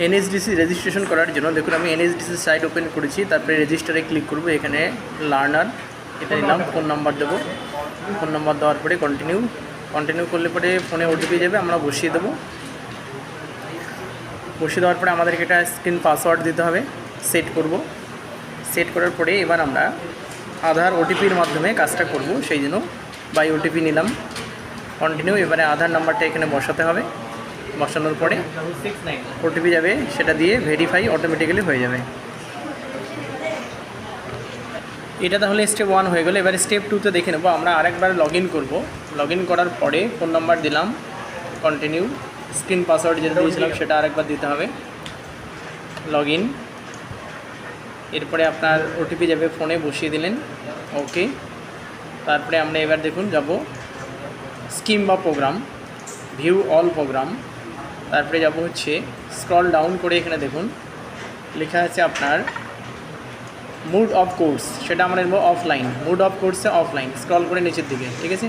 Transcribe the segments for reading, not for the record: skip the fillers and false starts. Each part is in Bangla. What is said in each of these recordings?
এনএসডিসি রেজিস্ট্রেশন করার জন্য দেখুন আমি এনএসডিসি সাইট ওপেন করেছি, তারপরে রেজিস্টারে ক্লিক করব। এখানে লার্নার এটা নিলাম, ফোন নাম্বার দেবো। ফোন নাম্বার দেওয়ার পরে কন্টিনিউ করলে পরে ফোনে ওটিপি যাবে, আমরা বসিয়ে দেবো। বসিয়ে দেওয়ার পরে আমাদেরকে একটা স্ক্রিন পাসওয়ার্ড দিতে হবে, সেট করব। সেট করার পরে এবার আমরা আধার ওটিপির মাধ্যমে কাজটা করব, সেই জন্য বাই ওটিপি নিলাম। কন্টিনিউ। এবারে আধার নাম্বারটা এখানে বসাতে হবে, বসানোর পরে ওটিপি যাবে, সেটা দিয়ে ভেরিফাই অটোমেটিক্যালি হয়ে যাবে। এটা তাহলে স্টেপ 1 হয়ে গেল। এবার স্টেপ 2তে দেখে নেব। আমরা আরেকবার লগ ইন করবো। লগ ইন করার পরে ফোন নাম্বার দিলাম, কন্টিনিউ। স্ক্রিন পাসওয়ার্ড যেটা দিয়েছিলাম সেটা আরেকবার দিতে হবে, লগ ইন। এরপরে আপনার ওটিপি যাবে, ফোনে বসিয়ে দিলেন, ওকে। তারপরে আমরা এবার দেখুন যাব স্কিম বা প্রোগ্রাম, ভিউ অল প্রোগ্রাম। তারপরে যাব হচ্ছে স্ক্রল ডাউন করে, এখানে দেখুন লেখা আছে আপনার মুড অফ কোর্স, সেটা আমরা নেব অফলাইন। মুড অফ কোর্সে অফলাইন, স্ক্রল করে নিচের দিকে, ঠিক আছে।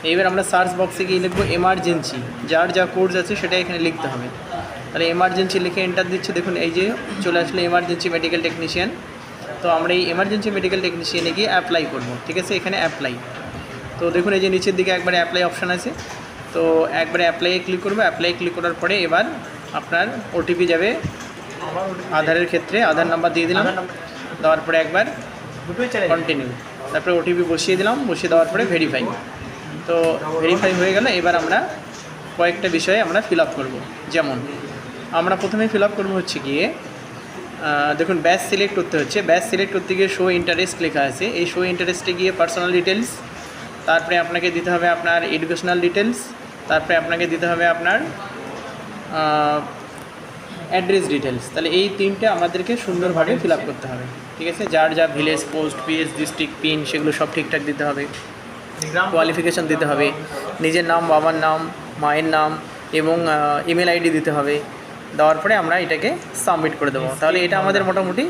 এইবার আমরা সার্চ বক্সে গিয়ে লিখবো এমার্জেন্সি, যার যা কোর্স আছে সেটা এখানে লিখতে হবে। তাহলে এমার্জেন্সি লিখে এন্টার দিচ্ছে, দেখুন এই যে চলে আসলে এমার্জেন্সি মেডিকেল টেকনিশিয়ান। তো আমরা এই এমার্জেন্সি মেডিকেল টেকনিশিয়ানে গিয়ে অ্যাপ্লাই করব, ঠিক আছে। এখানে অ্যাপ্লাই, তো দেখুন এই যে নিচের দিকে একবারে অ্যাপ্লাই অপশান আছে, তো একবারে অ্যাপ্লাইয়ে ক্লিক করবো। অ্যাপ্লাই ক্লিক করার পরে এবার আপনার ওটিপি যাবে আধারের ক্ষেত্রে, আধার নাম্বার দিয়ে দিলাম, দেওয়ার পরে একবার কন্টিনিউ, তারপরে ওটিপি বসিয়ে দিলাম। বসিয়ে দেওয়ার পরে ভেরিফাই, তো ভেরিফাই হয়ে গেল। এবার আমরা কয়েকটা বিষয়ে আমরা ফিল আপ করবো। যেমন আমরা প্রথমে ফিল আপ করবো হচ্ছে গিয়ে দেখুন ব্যাচ সিলেক্ট করতে হচ্ছে। ব্যাচ সিলেক্ট করতে গিয়ে শো ইন্টারেস্ট লেখা আছে, এই শো ইন্টারেস্টে গিয়ে পার্সোনাল ডিটেলস, তারপরে আপনাকে দিতে হবে আপনার এডুকেশনাল ডিটেলস, তারপরে আপনাকে দিতে হবে আপনার অ্যাড্রেস ডিটেলস। তাহলে এই তিনটে আমাদেরকে সুন্দরভাবে ফিল আপ করতে হবে, ঠিক আছে। যার যা village, post, PS, district, pin, সেগুলো সব ঠিকঠাক দিতে হবে। কোয়ালিফিকেশান দিতে হবে, নিজের নাম, বাবার নাম, মায়ের নাম এবং ইমেল আইডি দিতে হবে। দেওয়ার পরে আমরা এটাকে সাবমিট করে দেবো। তাহলে এটা আমাদের মোটামুটি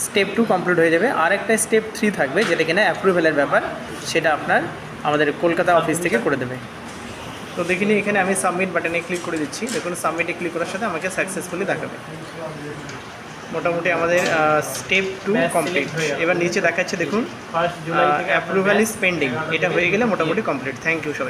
স্টেপ 2 কমপ্লিট হয়ে যাবে। আর একটা স্টেপ 3 থাকবে, যেটা কিনা অ্যাপ্রুভেলের ব্যাপার, সেটা আপনার আমাদের কলকাতা অফিস থেকে করে দেবে। তো দেখিনি এখানে আমি সাবমিট বাটনে ক্লিক করে দিচ্ছি। দেখুন সাবমিটে ক্লিক করার সাথে আমাকে সাকসেসফুলি দেখাবে। মোটামুটি আমাদের স্টেপ 2 কমপ্লিট। এবার নিচে দেখাচ্ছে দেখুন অ্যাপ্রুভাল ইজ পেন্ডিং, এটা হয়ে গেলে মোটামুটি কমপ্লিট। থ্যাংক ইউ সবাই।